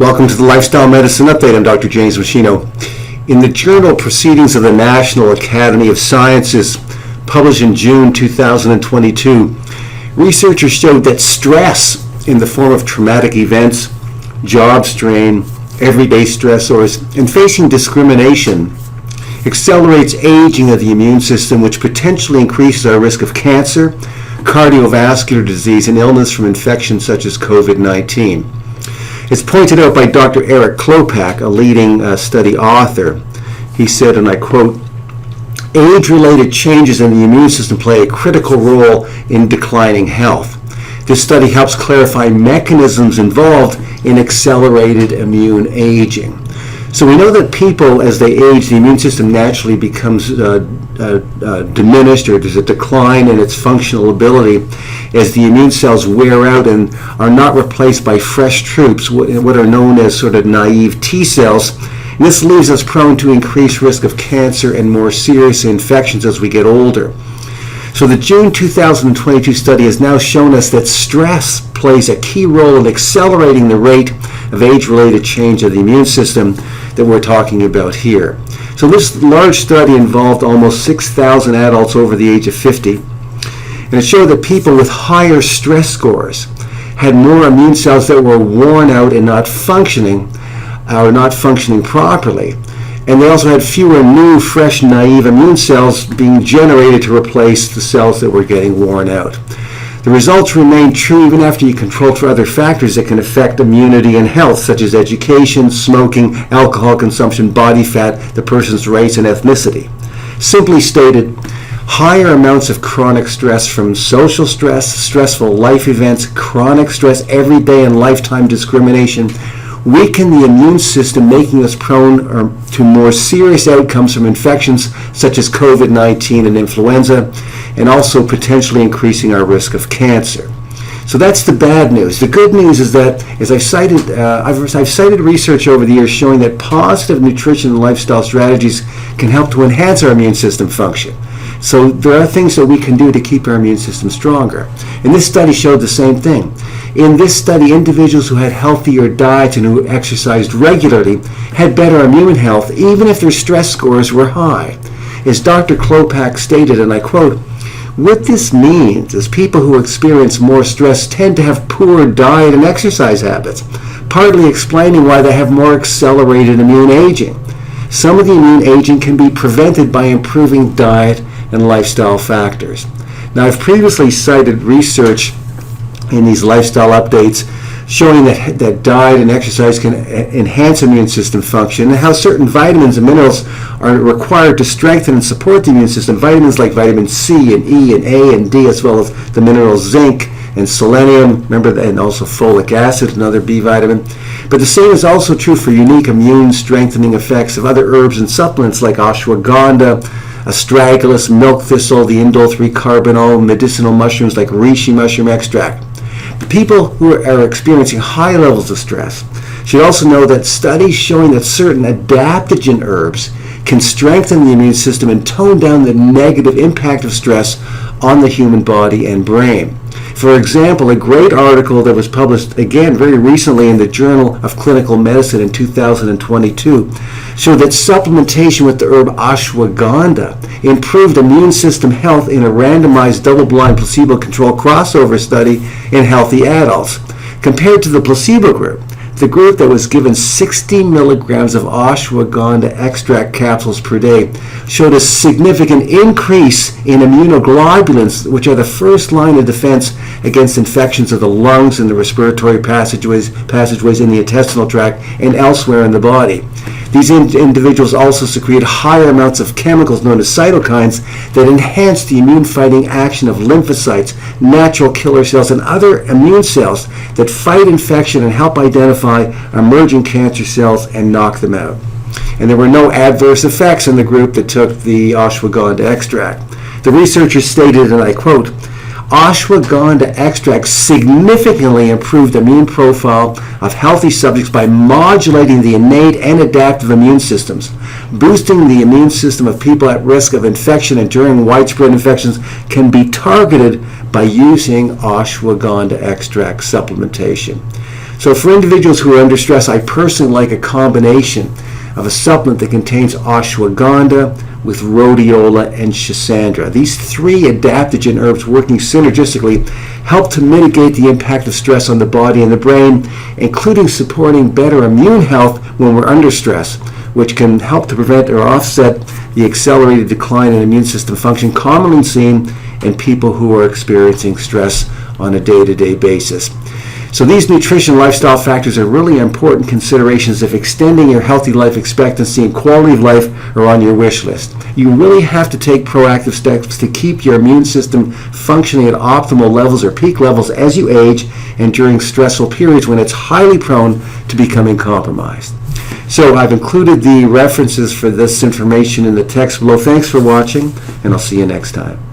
Welcome to the Lifestyle Medicine Update. I'm Dr. James Meschino. In the journal Proceedings of the National Academy of Sciences, published in June 2022, researchers showed that stress in the form of traumatic events, job strain, everyday stressors, and facing discrimination accelerates aging of the immune system, which potentially increases our risk of cancer, cardiovascular disease, and illness from infections such as COVID-19. It's pointed out by Dr. Eric Klopak, a leading study author. He said, and I quote, "Age-related changes in the immune system play a critical role in declining health. This study helps clarify mechanisms involved in accelerated immune aging." So we know that people, as they age, the immune system naturally becomes diminished, or there's a decline in its functional ability as the immune cells wear out and are not replaced by fresh troops, what are known as sort of naive T cells. And this leaves us prone to increased risk of cancer and more serious infections as we get older. So the June 2022 study has now shown us that stress plays a key role in accelerating the rate of age-related change of the immune system that we're talking about here. So this large study involved almost 6,000 adults over the age of 50, and it showed that people with higher stress scores had more immune cells that were worn out and not functioning properly. And they also had fewer new, fresh, naive immune cells being generated to replace the cells that were getting worn out. The results remain true even after you control for other factors that can affect immunity and health, such as education, smoking, alcohol consumption, body fat, the person's race, and ethnicity. Simply stated, higher amounts of chronic stress from social stress, stressful life events, chronic stress, everyday and lifetime discrimination weaken the immune system, making us prone to more serious outcomes from infections such as COVID-19 and influenza, and also potentially increasing our risk of cancer. So that's the bad news. The good news is that, as I've cited research over the years showing that positive nutrition and lifestyle strategies can help to enhance our immune system function. So there are things that we can do to keep our immune system stronger. And this study showed the same thing. In this study, individuals who had healthier diets and who exercised regularly had better immune health, even if their stress scores were high. As Dr. Klopak stated, and I quote, "What this means is people who experience more stress tend to have poor diet and exercise habits, partly explaining why they have more accelerated immune aging. Some of the immune aging can be prevented by improving diet and lifestyle factors." Now, I've previously cited research in these lifestyle updates showing that diet and exercise can enhance immune system function, and how certain vitamins and minerals are required to strengthen and support the immune system. Vitamins like vitamin C and E and A and D, as well as the minerals zinc and selenium, and also folic acid, another B vitamin. But the same is also true for unique immune strengthening effects of other herbs and supplements like ashwagandha, astragalus, milk thistle, the indole 3-carbinol, medicinal mushrooms like reishi mushroom extract. The people who are experiencing high levels of stress should also know that studies showing that certain adaptogen herbs can strengthen the immune system and tone down the negative impact of stress on the human body and brain. For example, a great article that was published again very recently in the Journal of Clinical Medicine in 2022 showed that supplementation with the herb ashwagandha improved immune system health in a randomized double-blind placebo-controlled crossover study in healthy adults. Compared to the placebo group, the group that was given 60 milligrams of ashwagandha extract capsules per day showed a significant increase in immunoglobulins, which are the first line of defense against infections of the lungs and the respiratory passageways in the intestinal tract and elsewhere in the body. These individuals also secrete higher amounts of chemicals known as cytokines that enhance the immune-fighting action of lymphocytes, natural killer cells, and other immune cells that fight infection and help identify emerging cancer cells and knock them out. And there were no adverse effects in the group that took the ashwagandha extract. The researchers stated, and I quote, "Ashwagandha extract significantly improved the immune profile of healthy subjects by modulating the innate and adaptive immune systems. Boosting the immune system of people at risk of infection and during widespread infections can be targeted by using ashwagandha extract supplementation." So for individuals who are under stress, I personally like a combination of a supplement that contains ashwagandha with rhodiola and schisandra. These three adaptogen herbs working synergistically help to mitigate the impact of stress on the body and the brain, including supporting better immune health when we're under stress, which can help to prevent or offset the accelerated decline in immune system function commonly seen in people who are experiencing stress on a day-to-day basis. So these nutrition lifestyle factors are really important considerations if extending your healthy life expectancy and quality of life are on your wish list. You really have to take proactive steps to keep your immune system functioning at optimal levels or peak levels as you age and during stressful periods when it's highly prone to becoming compromised. So I've included the references for this information in the text below. Thanks for watching, and I'll see you next time.